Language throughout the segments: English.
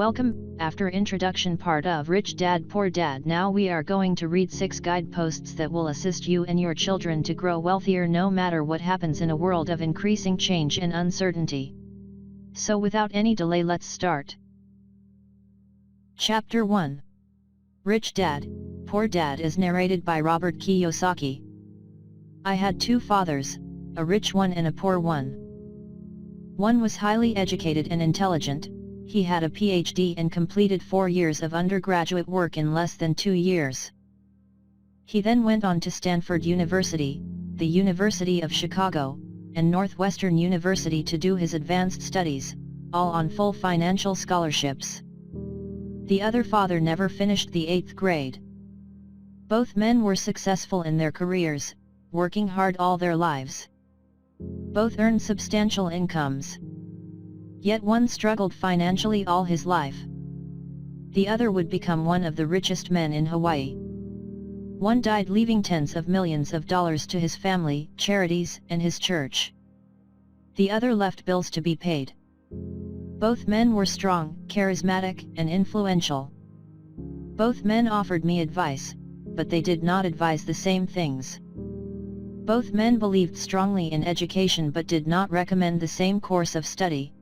Welcome. After introduction part of Rich Dad Poor Dad, now we are going to read 6 guideposts that will assist you and your children to grow wealthier no matter what happens in a world of increasing change and uncertainty. So without any delay, let's start. Chapter 1. Rich Dad, Poor Dad is narrated by Robert Kiyosaki. I had 2 fathers, a rich one and a poor one. One was highly educated and intelligent. He had a PhD and completed 4 years of undergraduate work in less than 2 years. He then went on to Stanford University, the University of Chicago, and Northwestern University to do his advanced studies, all on full financial scholarships. The other father never finished the 8th grade. Both men were successful in their careers, working hard all their lives. Both earned substantial incomes. Yet one struggled financially all his life. The other would become one of the richest men in Hawaii. One died leaving tens of millions of dollars to his family, charities, and his church. The other left bills to be paid. Both men were strong, charismatic, and influential. Both men offered me advice, but they did not advise the same things. Both men believed strongly in education but did not recommend the same course of study.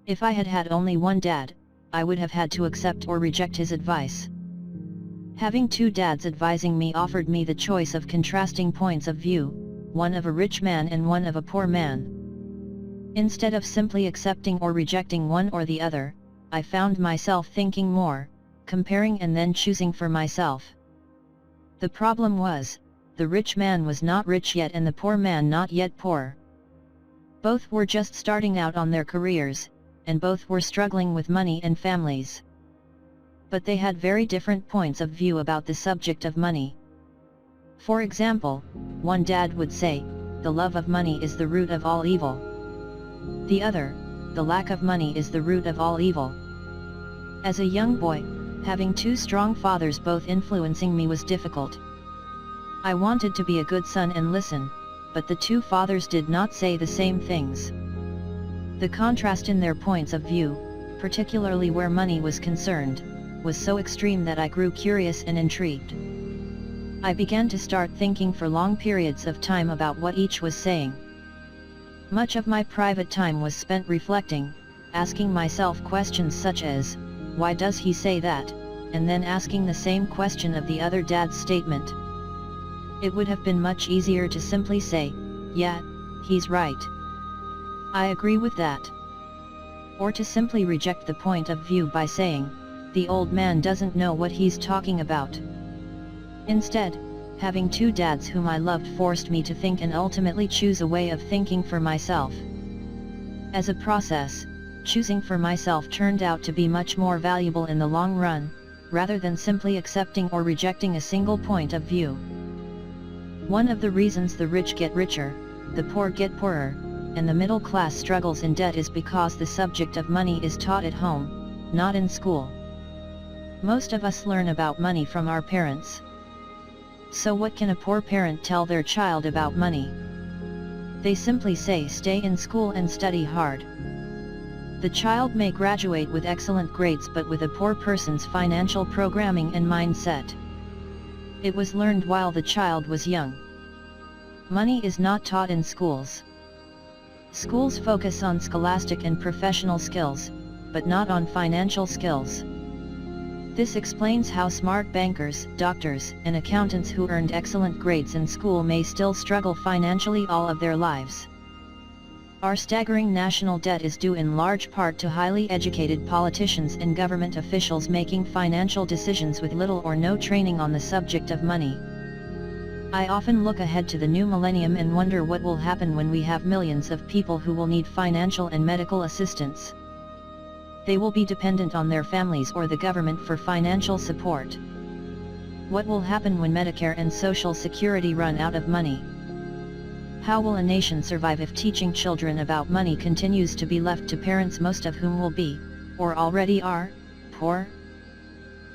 If I had had only one dad, I would have had to accept or reject his advice. Having 2 dads advising me offered me the choice of contrasting points of view, one of a rich man and one of a poor man. Instead of simply accepting or rejecting one or the other, I found myself thinking more, comparing and then choosing for myself. The problem was, the rich man was not rich yet and the poor man not yet poor. Both were just starting out on their careers, and both were struggling with money and families. But they had very different points of view about the subject of money. For example, one dad would say, the love of money is the root of all evil. The other, the lack of money is the root of all evil. As a young boy, having 2 strong fathers both influencing me was difficult. I wanted to be a good son and listen, but the 2 fathers did not say the same things. The contrast in their points of view, particularly where money was concerned, was so extreme that I grew curious and intrigued. I began to start thinking for long periods of time about what each was saying. Much of my private time was spent reflecting, asking myself questions such as, why does he say that, and then asking the same question of the other dad's statement. It would have been much easier to simply say, yeah, he's right. I agree with that. Or to simply reject the point of view by saying, the old man doesn't know what he's talking about. Instead, having 2 dads whom I loved forced me to think and ultimately choose a way of thinking for myself. As a process, choosing for myself turned out to be much more valuable in the long run, rather than simply accepting or rejecting a single point of view. One of the reasons the rich get richer, the poor get poorer, and the middle class struggles in debt is because the subject of money is taught at home, not in school. Most of us learn about money from our parents. So what can a poor parent tell their child about money? They simply say stay in school and study hard. The child may graduate with excellent grades but with a poor person's financial programming and mindset. It was learned while the child was young. Money is not taught in schools. Schools focus on scholastic and professional skills, but not on financial skills. This explains how smart bankers, doctors, and accountants who earned excellent grades in school may still struggle financially all of their lives. Our staggering national debt is due in large part to highly educated politicians and government officials making financial decisions with little or no training on the subject of money. I often look ahead to the new millennium and wonder what will happen when we have millions of people who will need financial and medical assistance. They will be dependent on their families or the government for financial support. What will happen when Medicare and Social Security run out of money? How will a nation survive if teaching children about money continues to be left to parents, most of whom will be, or already are, poor?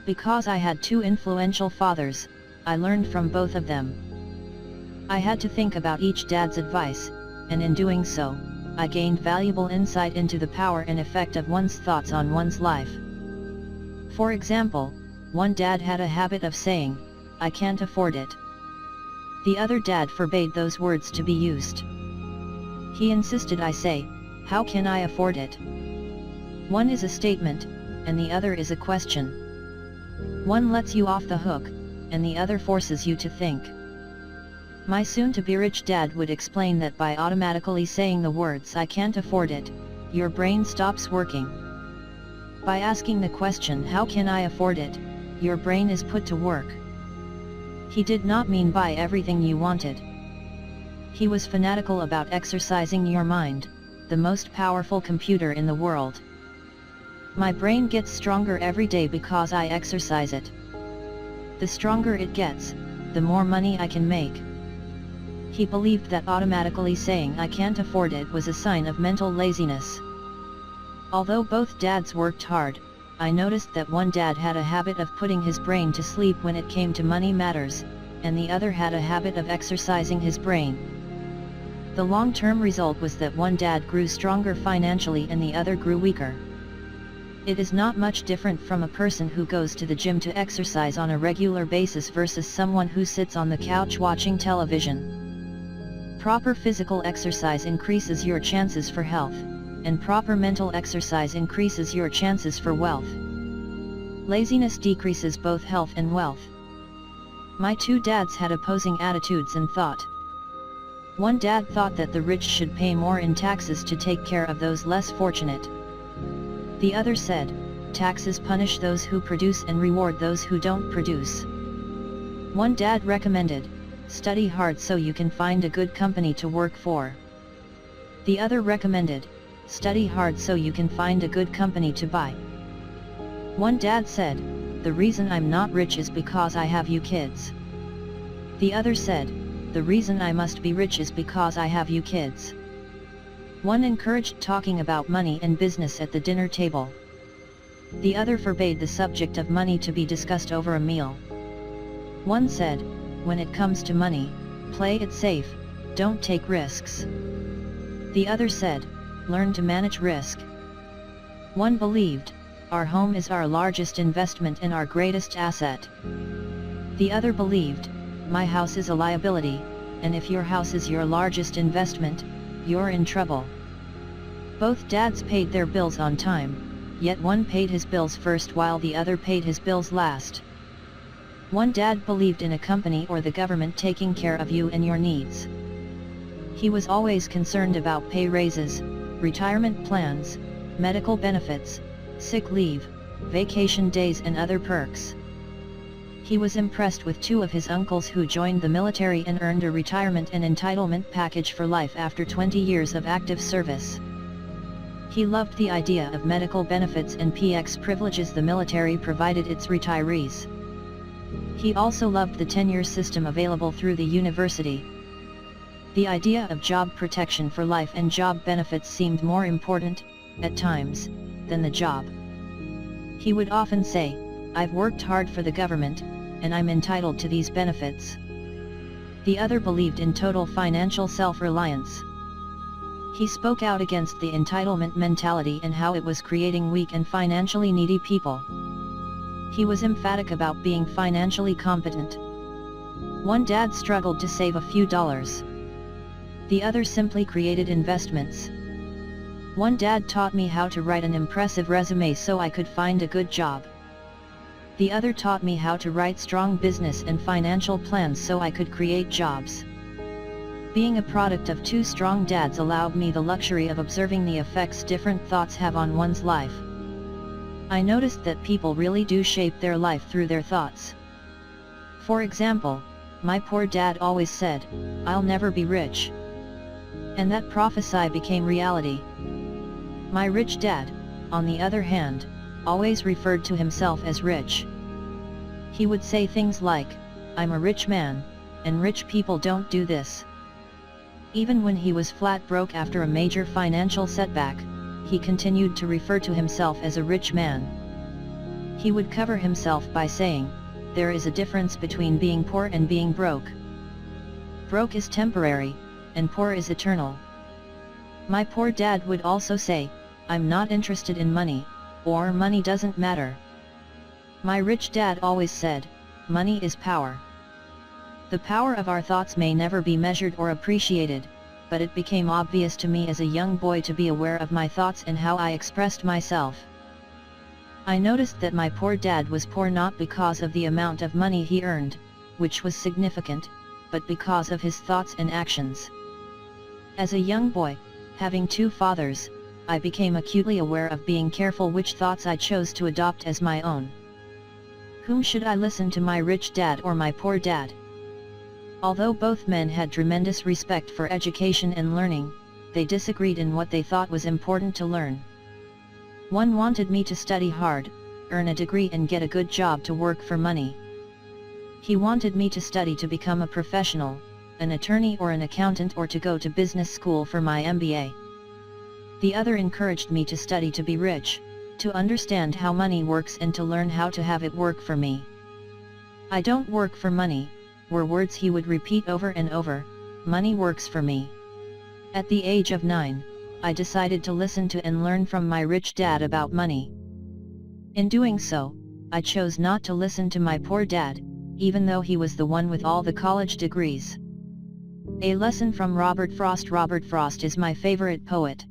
Because I had 2 influential fathers, I learned from both of them. I had to think about each dad's advice, and in doing so, I gained valuable insight into the power and effect of one's thoughts on one's life. For example, one dad had a habit of saying, "I can't afford it." The other dad forbade those words to be used. He insisted I say, "How can I afford it?" One is a statement, and the other is a question. One lets you off the hook, and the other forces you to think. My soon-to-be rich dad would explain that by automatically saying the words "I can't afford it," your brain stops working. By asking the question "How can I afford it?" your brain is put to work. He did not mean buy everything you wanted. He was fanatical about exercising your mind, the most powerful computer in the world. My brain gets stronger every day because I exercise it. The stronger it gets, the more money I can make. He believed that automatically saying "I can't afford it" was a sign of mental laziness. Although both dads worked hard, I noticed that one dad had a habit of putting his brain to sleep when it came to money matters, and the other had a habit of exercising his brain. The long-term result was that one dad grew stronger financially and the other grew weaker. It is not much different from a person who goes to the gym to exercise on a regular basis versus someone who sits on the couch watching television. Proper physical exercise increases your chances for health, and proper mental exercise increases your chances for wealth. Laziness decreases both health and wealth. My two dads had opposing attitudes and thought. One dad thought that the rich should pay more in taxes to take care of those less fortunate. The other said, taxes punish those who produce and reward those who don't produce. One dad recommended, study hard so you can find a good company to work for. The other recommended, study hard so you can find a good company to buy. One dad said, the reason I'm not rich is because I have you kids. The other said, the reason I must be rich is because I have you kids. One encouraged talking about money and business at the dinner table. The other forbade the subject of money to be discussed over a meal. One said, when it comes to money, play it safe, don't take risks. The other said, learn to manage risk. One believed, our home is our largest investment and our greatest asset. The other believed, my house is a liability, and if your house is your largest investment, you're in trouble. Both dads paid their bills on time, yet one paid his bills first while the other paid his bills last. One dad believed in a company or the government taking care of you and your needs. He was always concerned about pay raises, retirement plans, medical benefits, sick leave, vacation days and other perks. He was impressed with two of his uncles who joined the military and earned a retirement and entitlement package for life after 20 years of active service. He loved the idea of medical benefits and PX privileges the military provided its retirees. He also loved the tenure system available through the university. The idea of job protection for life and job benefits seemed more important, at times, than the job. He would often say, I've worked hard for the government, and I'm entitled to these benefits. The other believed in total financial self-reliance. He spoke out against the entitlement mentality and how it was creating weak and financially needy people. He was emphatic about being financially competent. One dad struggled to save a few dollars. The other simply created investments. One dad taught me how to write an impressive resume so I could find a good job. The other taught me how to write strong business and financial plans so I could create jobs. Being a product of two strong dads allowed me the luxury of observing the effects different thoughts have on one's life. I noticed that people really do shape their life through their thoughts. For example, my poor dad always said, I'll never be rich. And that prophecy became reality. My rich dad, on the other hand, always referred to himself as rich. He would say things like, I'm a rich man, and rich people don't do this. Even when he was flat broke after a major financial setback, he continued to refer to himself as a rich man. He would cover himself by saying, there is a difference between being poor and being broke. Broke is temporary, and poor is eternal. My poor dad would also say, I'm not interested in money, or money doesn't matter. My rich dad always said, money is power. The power of our thoughts may never be measured or appreciated, but it became obvious to me as a young boy to be aware of my thoughts and how I expressed myself. I noticed that my poor dad was poor not because of the amount of money he earned, which was significant, but because of his thoughts and actions. As a young boy, having two fathers, I became acutely aware of being careful which thoughts I chose to adopt as my own. Whom should I listen to, my rich dad or my poor dad? Although both men had tremendous respect for education and learning, they disagreed in what they thought was important to learn. One wanted me to study hard, earn a degree and get a good job to work for money. He wanted me to study to become a professional, an attorney or an accountant, or to go to business school for my MBA. The other encouraged me to study to be rich, to understand how money works and to learn how to have it work for me. "I don't work for money," were words he would repeat over and over. "Money works for me." At the age of 9, I decided to listen to and learn from my rich dad about money. In doing so, I chose not to listen to my poor dad, even though he was the one with all the college degrees. A lesson from Robert Frost. Robert Frost is my favorite poet.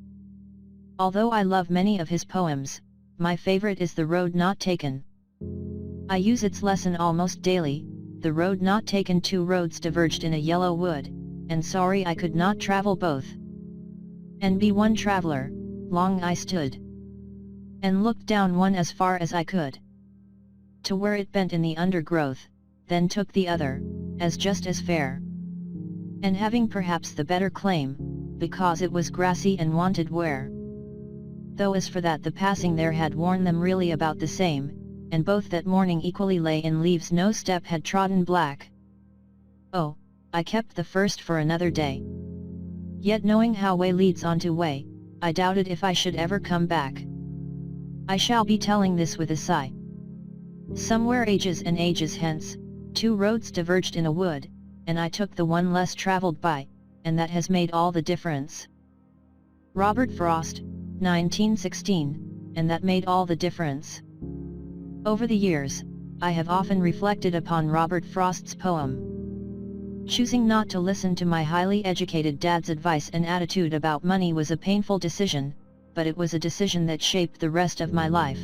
Although I love many of his poems, my favorite is The Road Not Taken. I use its lesson almost daily. The road not taken, two roads diverged in a yellow wood, and sorry I could not travel both. And be one traveler, long I stood, and looked down one as far as I could, to where it bent in the undergrowth, then took the other, as just as fair. And having perhaps the better claim, because it was grassy and wanted wear. Though as for that the passing there had worn them really about the same, and both that morning equally lay in leaves no step had trodden black. Oh, I kept the first for another day. Yet knowing how way leads on to way, I doubted if I should ever come back. I shall be telling this with a sigh. Somewhere ages and ages hence, two roads diverged in a wood, and I took the one less traveled by, and that has made all the difference. Robert Frost, 1916, and that made all the difference. Over the years, I have often reflected upon Robert Frost's poem. Choosing not to listen to my highly educated dad's advice and attitude about money was a painful decision, but it was a decision that shaped the rest of my life.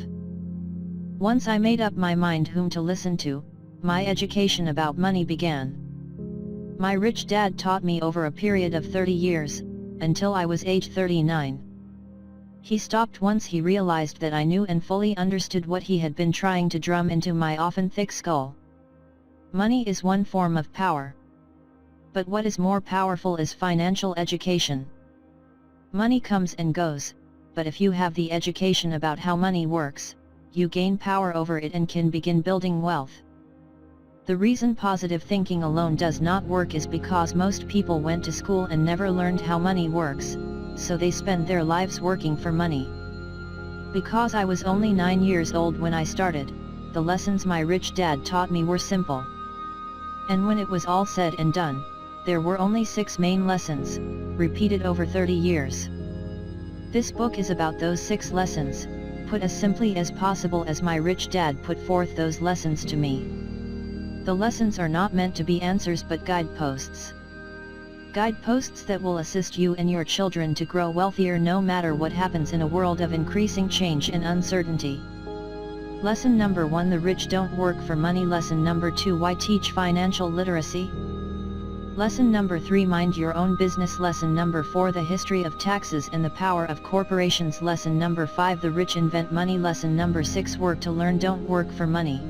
Once I made up my mind whom to listen to, my education about money began. My rich dad taught me over a period of 30 years, until I was age 39. He stopped once he realized that I knew and fully understood what he had been trying to drum into my often thick skull. Money is one form of power. But what is more powerful is financial education. Money comes and goes, but if you have the education about how money works, you gain power over it and can begin building wealth. The reason positive thinking alone does not work is because most people went to school and never learned how money works, so they spend their lives working for money. Because I was only 9 years old when I started, the lessons my rich dad taught me were simple. And when it was all said and done, there were only 6 main lessons, repeated over 30 years. This book is about those 6 lessons, put as simply as possible as my rich dad put forth those lessons to me. The lessons are not meant to be answers but guideposts. Guideposts that will assist you and your children to grow wealthier no matter what happens in a world of increasing change and uncertainty. Lesson number 1: The rich don't work for money. Lesson number 2: Why teach financial literacy? Lesson number 3: Mind your own business. Lesson number 4: The history of taxes and the power of corporations. Lesson number 5: The rich invent money. Lesson number 6: Work to learn, don't work for money.